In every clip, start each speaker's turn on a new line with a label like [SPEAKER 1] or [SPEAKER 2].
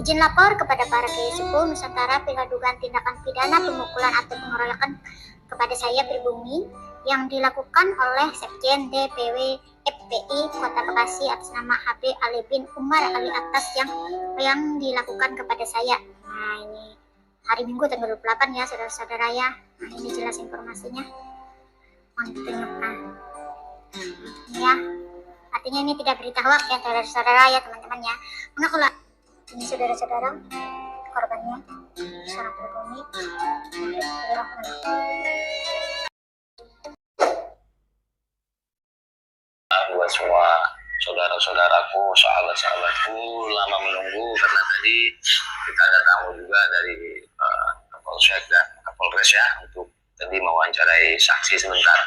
[SPEAKER 1] Izin lapor kepada para Kiai Sepuh Nusantara perihal dugaan tindakan pidana pemukulan atau pengeroyokan kepada saya pribumi yang dilakukan oleh Sekjen DPW FPI Kota Bekasi atas nama HB Ali bin Umar Ali Atas yang dilakukan kepada saya. Nah, ini hari Minggu tanggal 28 ya saudara-saudara ya. Nah, ini jelas informasinya. Ya, artinya ini tidak berita hoak ya saudara-saudara ya teman-teman ya. Mengakulah ini saudara-saudara korbannya sangat pribumi.
[SPEAKER 2] Buat semua saudara-saudaraku, sahabat-sahabatku lama menunggu karena tadi kita ada tamu juga dari Kapolsek dan Kapolres ya untuk tadi mewawancarai saksi sebentar.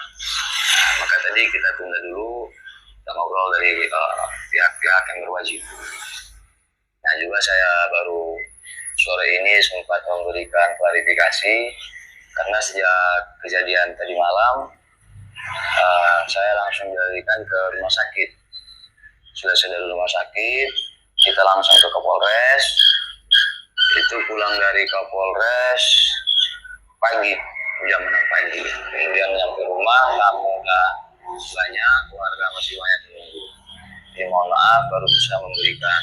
[SPEAKER 2] Maka tadi kita tunda dulu, kita ngobrol dari pihak-pihak yang berwajib. Nah juga saya baru sore ini sempat memberikan klarifikasi karena sejak kejadian tadi malam saya langsung dilarikan ke rumah sakit. Sudah dari rumah sakit, kita langsung ke Kapolres. Itu pulang dari Kapolres pagi, jam 6 pagi. Kemudian nyampe rumah, tamu udah banyak, keluarga masih banyak menunggu. Jadi mohon maaf baru bisa memberikan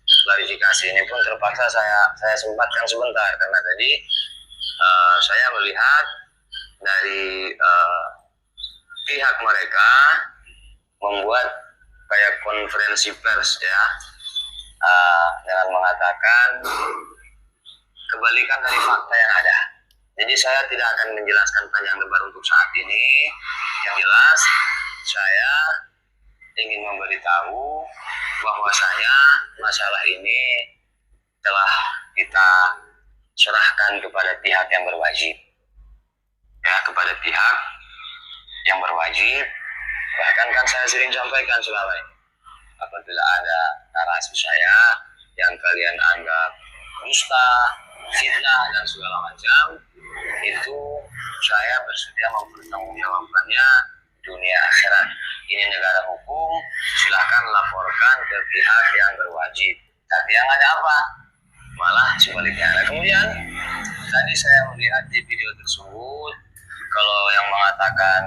[SPEAKER 2] klarifikasi. Ini pun terpaksa saya sempatkan sebentar karena tadi saya melihat dari pihak mereka membuat kayak konferensi pers ya dengan mengatakan kebalikan dari fakta yang ada. Jadi saya tidak akan menjelaskan panjang lebar untuk saat ini. Yang jelas saya ingin memberitahu bahwasanya masalah ini telah kita serahkan kepada pihak yang berwajib. Ya, kepada pihak yang berwajib. Bahkan kan saya sering sampaikan selama ini, apabila ada narasi saya yang kalian anggap dusta, fitnah dan segala macam, itu saya bersedia mempertanggungjawabkannya dunia akhirat. Ini negara hukum, silakan laporkan ke pihak yang berwajib. Tapi yang ada apa? Malah sebaliknya. Nah, kemudian tadi saya melihat di video tersebut, kalau yang mengatakan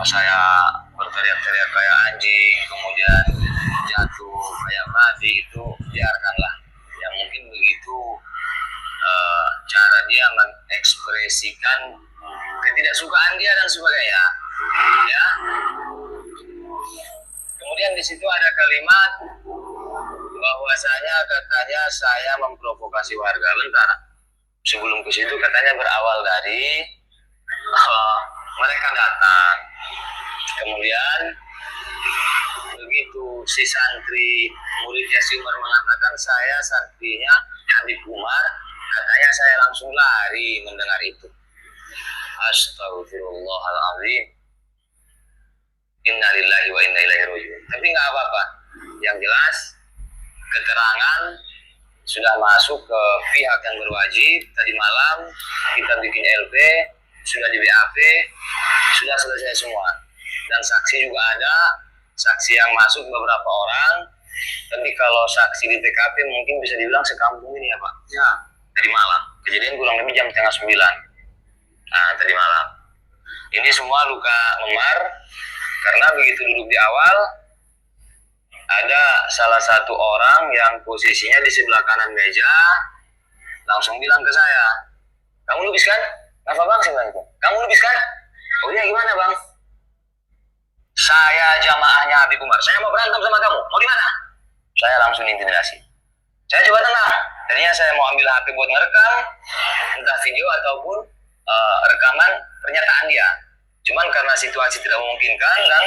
[SPEAKER 2] saya berteriak-teriak kayak anjing, kemudian jatuh kayak babi, itu biarkanlah. Yang mungkin begitu cara dia mengekspresikan ketidaksukaan dia dan sebagainya. Ya. Kemudian di situ ada kalimat bahwasanya katanya saya memprovokasi warga. Bentar. Sebelum ke situ katanya berawal dari mereka datang. Kemudian begitu si santri muridnya si Umar mengatakan saya santrinya Habib Umar, katanya saya langsung lari mendengar itu. Astagfirullahaladzim. Innalillahi wa inna ilaihi raji'un. Tapi nggak apa-apa. Yang jelas keterangan sudah masuk ke pihak yang berwajib. Tadi malam kita bikin LP, sudah di BAP, sudah selesai semua. Dan saksi juga ada, saksi yang masuk beberapa orang. Tapi kalau saksi di TKP mungkin bisa dibilang sekampung ini ya Pak. Ya. Tadi malam, kejadian kurang lebih jam 8:30. Nah, tadi malam. Ini semua luka memar karena begitu duduk di awal, ada salah satu orang yang posisinya di sebelah kanan meja langsung bilang ke saya, kamu lukis kan? Apa bang? Saya bilang itu. Kamu lukis kan? Oh iya, gimana bang? Saya jamaahnya Habib Umar, saya mau berantem sama kamu, mau gimana? Saya langsung intimidasi. Saya coba tenang, tadinya saya mau ambil HP buat ngerekam, entah video ataupun rekaman pernyataan dia. Cuman karena situasi tidak memungkinkan dan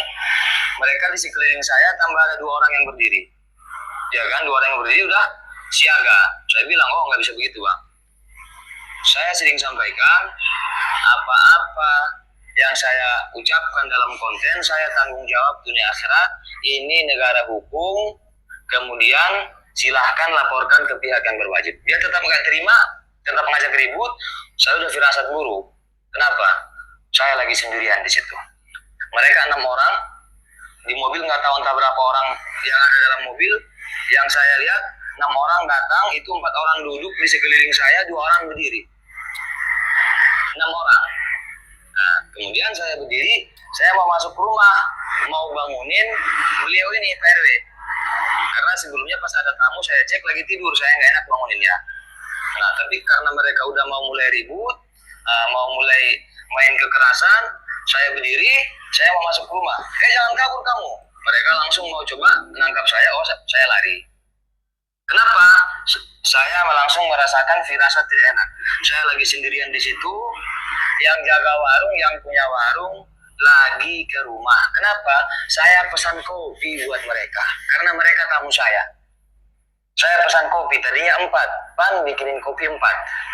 [SPEAKER 2] mereka di sekeliling saya tambah ada 2 orang yang berdiri. Ya kan, 2 orang yang berdiri udah siaga. Saya bilang, oh nggak bisa begitu bang. Saya sering sampaikan, apa-apa yang saya ucapkan dalam konten, saya tanggung jawab dunia akhirat. Ini negara hukum, kemudian silahkan laporkan ke pihak yang berwajib. Dia tetap nggak terima, tetap ngajak ribut, saya udah firasat buruk. Kenapa? Saya lagi sendirian di situ. Mereka 6 orang, di mobil nggak tahu entah berapa orang yang ada dalam mobil. Yang saya lihat 6 orang datang, itu 4 orang duduk di sekeliling saya, 2 orang berdiri. 6 orang. Nah, kemudian saya berdiri, saya mau masuk ke rumah, mau bangunin beliau ini, Pak RW. Karena sebelumnya pas ada tamu, saya cek lagi tidur, saya nggak enak banguninnya. Nah, tapi karena mereka udah mau mulai ribut, mau mulai main kekerasan, saya berdiri, saya mau masuk ke rumah. Jangan kabur kamu. Mereka langsung mau coba menangkap saya, saya lari. Kenapa? Saya langsung merasakan firasat tidak enak. Saya lagi sendirian di situ, yang jaga warung, yang punya warung lagi ke rumah. Kenapa? Saya pesan kopi buat mereka, karena mereka tamu saya. Saya pesan kopi, tadinya 4, Pan bikinin kopi 4.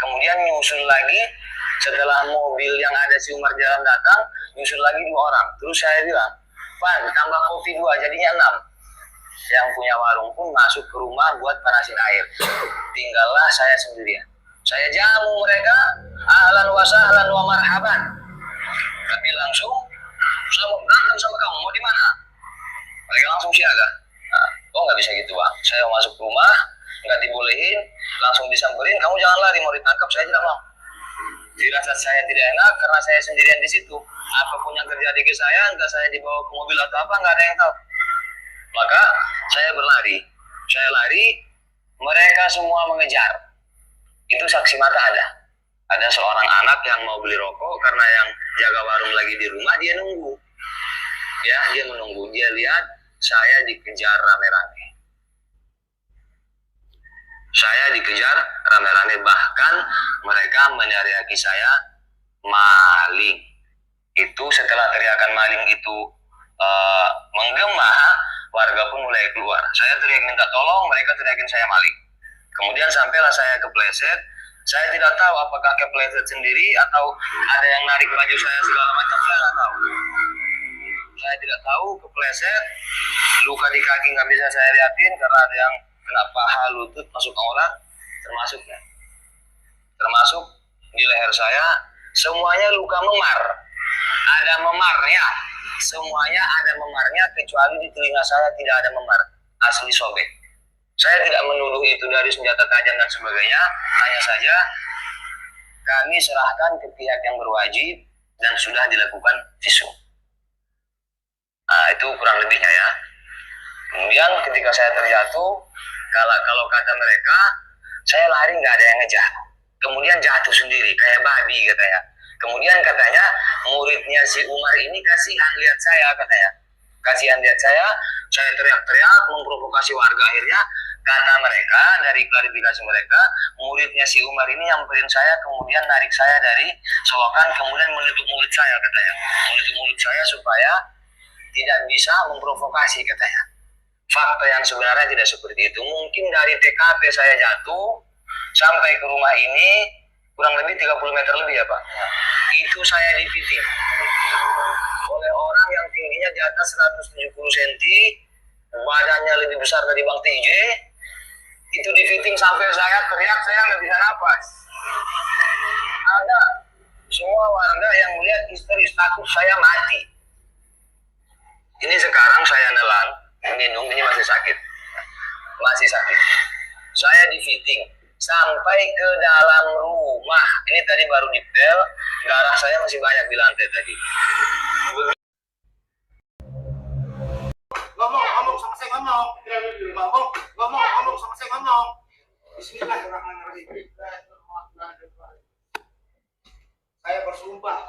[SPEAKER 2] Kemudian nyusul lagi, setelah mobil yang ada si Umar Jalan datang, nyusul lagi 2 orang. Terus saya bilang, Pan tambah kopi 2, jadinya 6. Yang punya warung pun masuk ke rumah buat panasin air. Tinggallah saya sendirian. Saya jamu mereka, ahlan wa sahlan wa marhaban. Tapi langsung, saya mau berantem sama kamu, mau di mana? Mereka langsung siaga. Nah, kok nggak bisa gitu, Bang? Saya mau masuk rumah, nggak dibolehin, langsung disamperin, kamu jangan lari, mau ditangkap, saya tidak mau. Firasat saya tidak enak karena saya sendirian di situ. Apapun yang terjadi ke saya, entah saya dibawa ke mobil atau apa, nggak ada yang tahu. Maka saya berlari. Saya lari, mereka semua mengejar. Itu saksi mata ada. Ada seorang anak yang mau beli rokok karena yang jaga warung lagi di rumah, dia nunggu. Ya, dia menunggu. Dia lihat saya dikejar rame-rame. Saya dikejar rame-rame, bahkan mereka meneriaki saya maling. Itu setelah teriakan maling itu menggema, warga pun mulai keluar. Saya teriak minta tolong, mereka teriakin saya maling. Kemudian sampailah saya kepleset. Saya tidak tahu apakah kepleset sendiri atau ada yang narik baju saya segala macam, saya tidak tahu. Saya tidak tahu, kepleset, luka di kaki nggak bisa saya lihatin karena ada yang kena paha, lutut, masuk aurat, termasuk di leher saya, semuanya luka memar. Ada memarnya, semuanya ada memarnya, kecuali di telinga saya tidak ada memar, asli sobek. Saya tidak menuduh itu dari senjata tajam dan sebagainya, hanya saja kami serahkan ke pihak yang berwajib dan sudah dilakukan visum. Nah, itu kurang lebihnya ya. Kemudian ketika saya terjatuh, kalau kata mereka, saya lari nggak ada yang ngejar. Kemudian jatuh sendiri, kayak babi katanya. Kemudian katanya, muridnya si Umar ini kasihan lihat saya katanya. Kasihan lihat saya teriak-teriak, memprovokasi warga. Akhirnya, kata mereka, dari klarifikasi mereka, muridnya si Umar ini nyamperin saya, kemudian narik saya dari selokan, kemudian menutup mulut saya katanya. Menutup mulut saya supaya tidak bisa memprovokasi katanya. Fakta yang sebenarnya tidak seperti itu. Mungkin dari TKP saya jatuh sampai ke rumah ini kurang lebih 30 meter lebih ya Pak. Itu saya dipiting oleh orang yang tingginya di atas 170 cm, badannya lebih besar dari Bang TJ. Itu dipiting sampai saya teriak, saya nggak bisa napas. Ada semua warga yang melihat histeris, takut saya mati. Ini sekarang saya nelan, minum, ini masih sakit. Saya dipiting sampai ke dalam rumah. Ini tadi baru dipel, darah saya masih banyak di lantai tadi.
[SPEAKER 3] Ngomong sama saya ngomong sama saya ngomong. Bismillahirrahmanirrahim. Saya bersumpah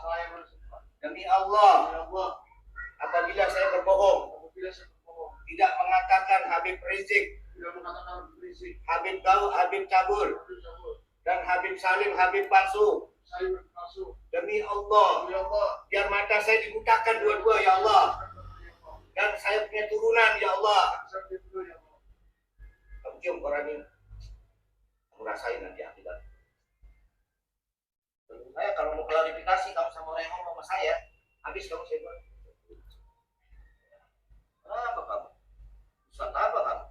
[SPEAKER 3] demi Allah, apabila saya berbohong, tidak mengatakan Habib Rizik, Habib Daud, Habib Cabul, dan Habib Salim, Habib palsu. Demi Allah, biar mata saya dibutakan dua-dua ya Allah, dan saya punya turunan ya Allah. Kamu cium koran ini, kamu rasain nanti akibat. Saya kalau mau klarifikasi kamu sama orang yang ngomong sama saya, habis kamu saya buat. Apa kamu? Ustaz apa kamu?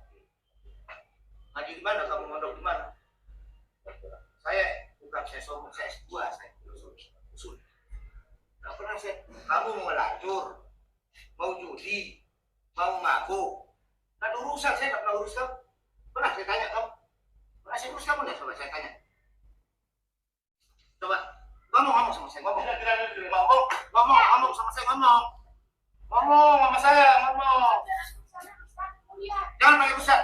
[SPEAKER 3] Ngaji di mana kamu, mondok di mana? Saya sombong, saya S2, saya usul. Nggak pernah kamu mau ngelacur, mau judi, mau ngaku. Kan urusan saya nggak pernah urus kamu. Pernah saya tanya kamu? Masih terus kamu lihat, coba saya tanya. Coba ngomong sama saya, ngomong sama saya, ngomong sama saya, ngomong. Jangan pakai Ustaz.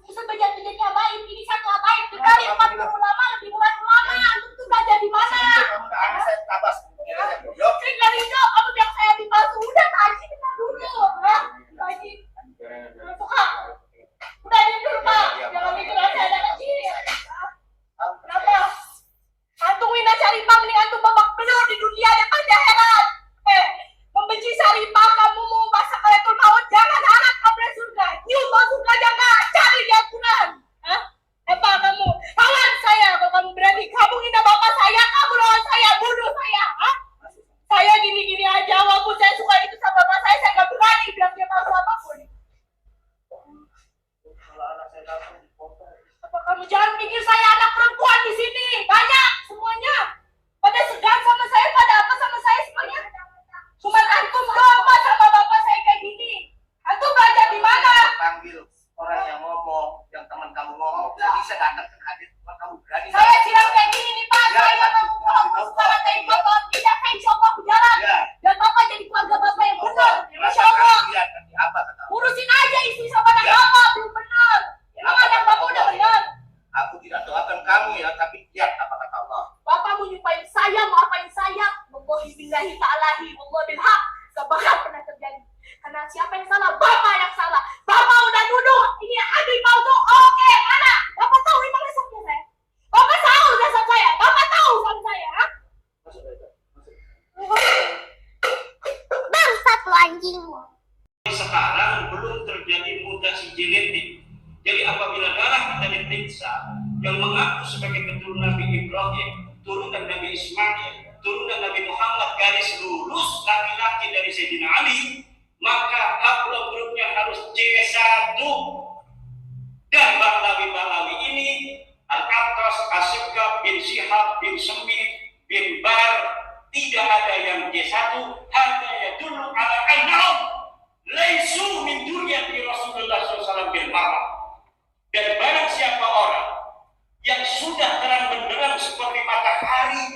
[SPEAKER 4] Ustaz berjanji abaib, ini satu abaib dikali 40 ulama, lebih bukan ulama. Itu belajar di mana?
[SPEAKER 3] Kamu tak ada saya tabas.
[SPEAKER 4] Sering dari itu, kamu bilang saya dipalsu. Udah kaji kita dulu. Kaji. Suka. Udah ini dulu Pak. Jangan mikir aja ada kaji. Kenapa? Antum wina syarifah mending antum babak belur di dunia ya kan heran. Membenci syarifah kamu mau masak kalatul maut, jangan harap kamu surga. Yuk masuk surga jangan cari di Al-Quran. Hah? Apa kamu? Lawan saya kalau kamu berani. Kamu hina bapak saya, kamu lawan saya, bunuh saya. Hah? Saya gini-gini aja, walaupun saya suka itu sama bapak saya nggak berani bilang dia palsu apapun. Apa kamu jangan pikir saya anak perempuan di sini? Banyak semuanya. Pada segan sama saya, pada apa sama saya semuanya. Cuma antum doang sama bapak saya kayak gini. Antum belajar di mana?
[SPEAKER 3] Panggil orang yang ngomong, yang teman kamu ngomong. Gak bisa datang ke hadir, kamu berani.
[SPEAKER 4] Saya siap kayak gini nih Pak. Saya nggak mau pulang ke sekolah tadi bapak tidak kayak insya Allah jalan. Dan bapak jadi keluarga bapak yang benar. Masya Allah.
[SPEAKER 3] Apa kata?
[SPEAKER 4] Urusin aja istri sama anak bapak belum benar. Emang anak bapak udah benar.
[SPEAKER 3] Aku tidak doakan kamu ya, tapi lihat apa kata Allah.
[SPEAKER 4] Bapak mau nyumpahin saya, mau apain saya? Wallahi billahi ta'alahi, wallah bilhaq. Gak bakal pernah terjadi. Karena siapa yang salah? Bapak yang salah. Bapak udah nuduh. Ini Habib palsu. Oke, mana? Bapak tahu ini resepnya saya. Bapak tahu resep saya. Bapak tahu sama saya. Ha?
[SPEAKER 1] Bangsat lu anjing.
[SPEAKER 5] Sekarang belum terjadi mutasi genetik. Jadi apabila darah kita diperiksa yang mengaku sebagai keturunan Nabi Ibrahim, turunan Nabi Ismail, turunan Nabi Muhammad garis lurus laki-laki dari Sayyidina Ali, maka haplogrupnya harus C1. Dan Bahlawi ini Al-Atas, Asyikab, bin Syihab, bin Semit, bin Bar, tidak ada yang C1. Hada yadullu ala annahum laisu min dunyati Rasulullah SAW bil marah. Dan barang siapa orang yang sudah terang benderang seperti matahari